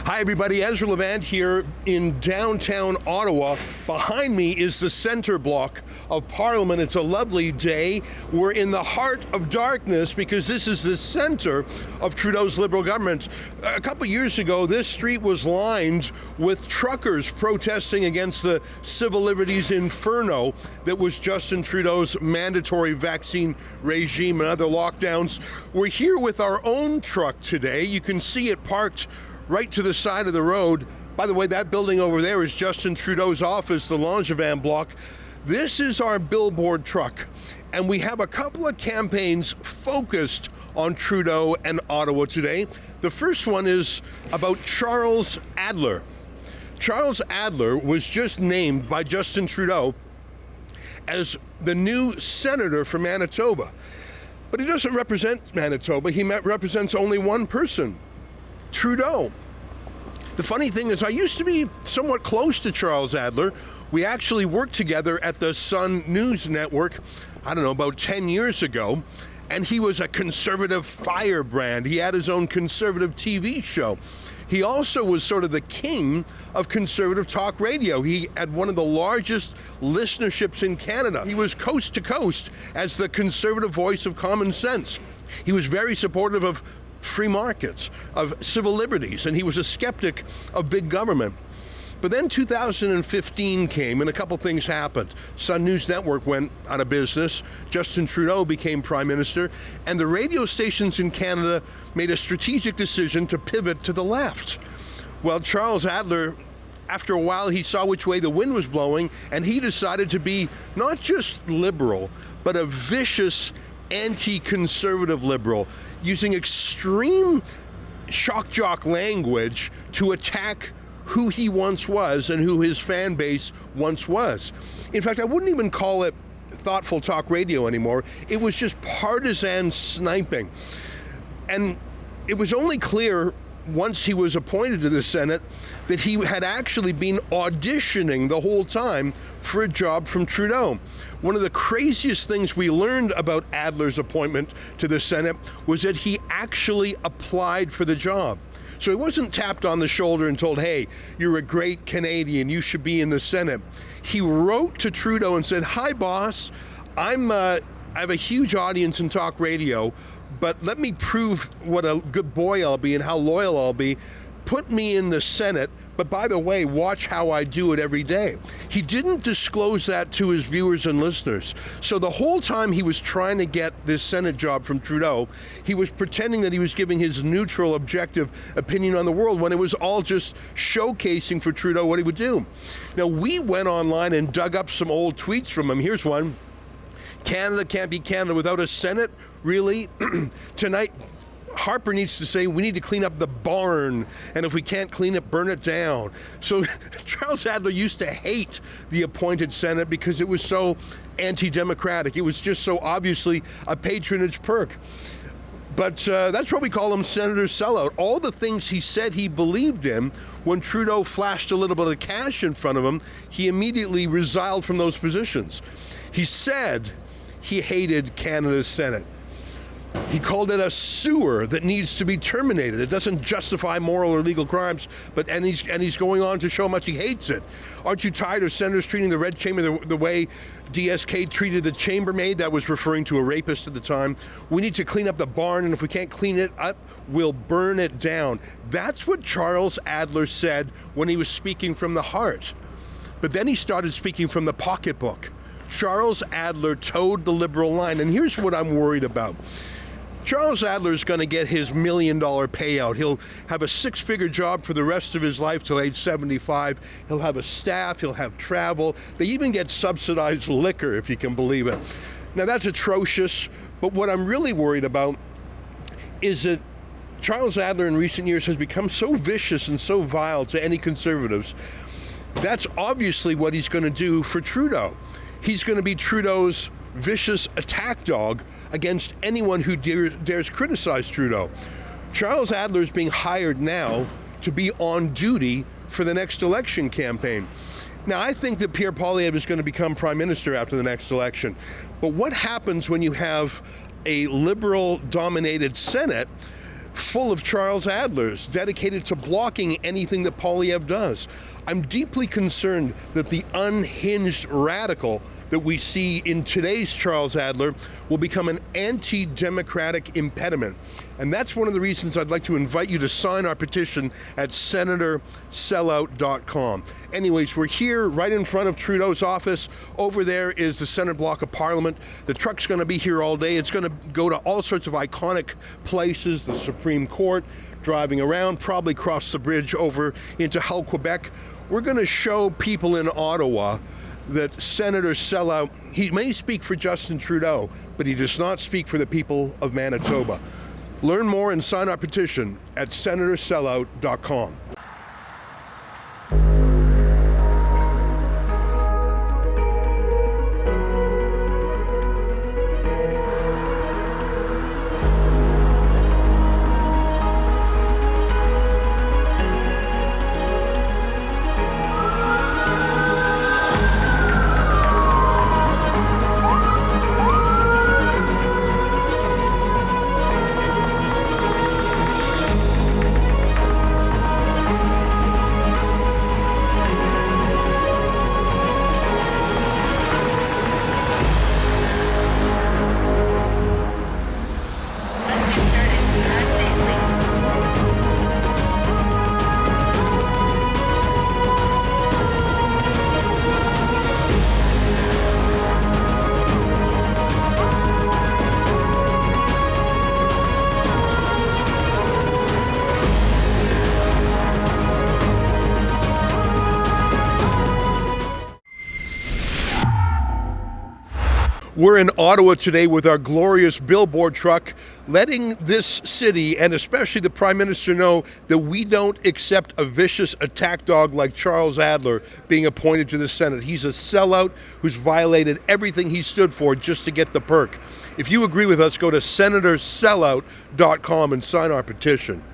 Hi everybody, Ezra Levant here in downtown Ottawa. Behind me is the center block of Parliament. It's a lovely day. We're in the heart of darkness because this is the center of Trudeau's Liberal government. A couple years ago, this street was lined with truckers protesting against the civil liberties inferno that was Justin Trudeau's mandatory vaccine regime and other lockdowns. We're here with our own truck today. You can see it parked right to the side of the road. By the way, that building over there is Justin Trudeau's office, the Langevin block. This is our billboard truck, and we have a couple of campaigns focused on Trudeau and Ottawa today. The first one is about Charles Adler. Charles Adler was just named by Justin Trudeau as the new senator for Manitoba. But he doesn't represent Manitoba. He represents only one person, Trudeau. The funny thing is, I used to be somewhat close to Charles Adler. We actually worked together at the Sun News Network, I don't know, about 10 years ago, and he was a conservative firebrand. He had his own conservative TV show. He also was sort of the king of conservative talk radio. He had one of the largest listenerships in Canada. He was coast to coast as the conservative voice of common sense. He was very supportive of free markets, of civil liberties, and he was a skeptic of big government. But then 2015 came and a couple things happened. Sun News Network went out of business, Justin Trudeau became Prime Minister, and the radio stations in Canada made a strategic decision to pivot to the left. Well, Charles Adler, after a while, he saw which way the wind was blowing, and he decided to be not just liberal, but a vicious anti-conservative liberal, using extreme shock jock language to attack who he once was and who his fan base once was. In fact, I wouldn't even call it thoughtful talk radio anymore. It was just partisan sniping. And it was only clear once he was appointed to the Senate that he had actually been auditioning the whole time for a job from Trudeau. One of the craziest things we learned about Adler's appointment to the Senate was that he actually applied for the job. So he wasn't tapped on the shoulder and told, hey, you're a great Canadian, you should be in the Senate. He wrote to Trudeau and said, hi boss, I have a huge audience in talk radio, but let me prove what a good boy I'll be and how loyal I'll be. Put me in the Senate, but by the way, watch how I do it every day. He didn't disclose that to his viewers and listeners. So the whole time he was trying to get this Senate job from Trudeau, he was pretending that he was giving his neutral, objective opinion on the world when it was all just showcasing for Trudeau what he would do. Now, we went online and dug up some old tweets from him. Here's one. Canada can't be Canada without a Senate? Really? Tonight, Harper needs to say, we need to clean up the barn, and if we can't clean it, burn it down. So Charles Adler used to hate the appointed Senate because it was so anti-democratic. It was just so obviously a patronage perk. But that's what we call him, Senator Sellout. All the things he said he believed in, when Trudeau flashed a little bit of cash in front of him, he immediately resigned from those positions. He said he hated Canada's Senate. He called it a sewer that needs to be terminated. It doesn't justify moral or legal crimes, and he's going on to show how much he hates it. Aren't you tired of senators treating the red chamber the way DSK treated the chambermaid? That was referring to a rapist at the time. We need to clean up the barn, and if we can't clean it up, we'll burn it down. That's what Charles Adler said when he was speaking from the heart. But then he started speaking from the pocketbook. Charles Adler towed the Liberal line, and here's what I'm worried about. Charles Adler is going to get his $1 million payout. He'll have a six-figure job for the rest of his life till age 75. He'll have a staff, he'll have travel. They even get subsidized liquor, if you can believe it. Now that's atrocious, but what I'm really worried about is that Charles Adler in recent years has become so vicious and so vile to any conservatives. That's obviously what he's going to do for Trudeau. He's going to be Trudeau's vicious attack dog against anyone who dares criticize Trudeau. Charles Adler is being hired now to be on duty for the next election campaign. Now, I think that Pierre Poilievre is going to become Prime Minister after the next election. But what happens when you have a Liberal-dominated Senate full of Charles Adlers dedicated to blocking anything that Poilievre does. I'm deeply concerned that the unhinged radical that we see in today's Charles Adler will become an anti-democratic impediment. And that's one of the reasons I'd like to invite you to sign our petition at senatorsellout.com. Anyways, we're here right in front of Trudeau's office. Over there is the center block of Parliament. The truck's going to be here all day. It's going to go to all sorts of iconic places, the Supreme Court, driving around, probably cross the bridge over into Hull, Quebec. We're going to show people in Ottawa that Senator Sellout, he may speak for Justin Trudeau, but he does not speak for the people of Manitoba. Learn more and sign our petition at senatorsellout.com. We're in Ottawa today with our glorious billboard truck, letting this city and especially the Prime Minister know that we don't accept a vicious attack dog like Charles Adler being appointed to the Senate. He's a sellout who's violated everything he stood for just to get the perk. If you agree with us, go to senatorsellout.com and sign our petition.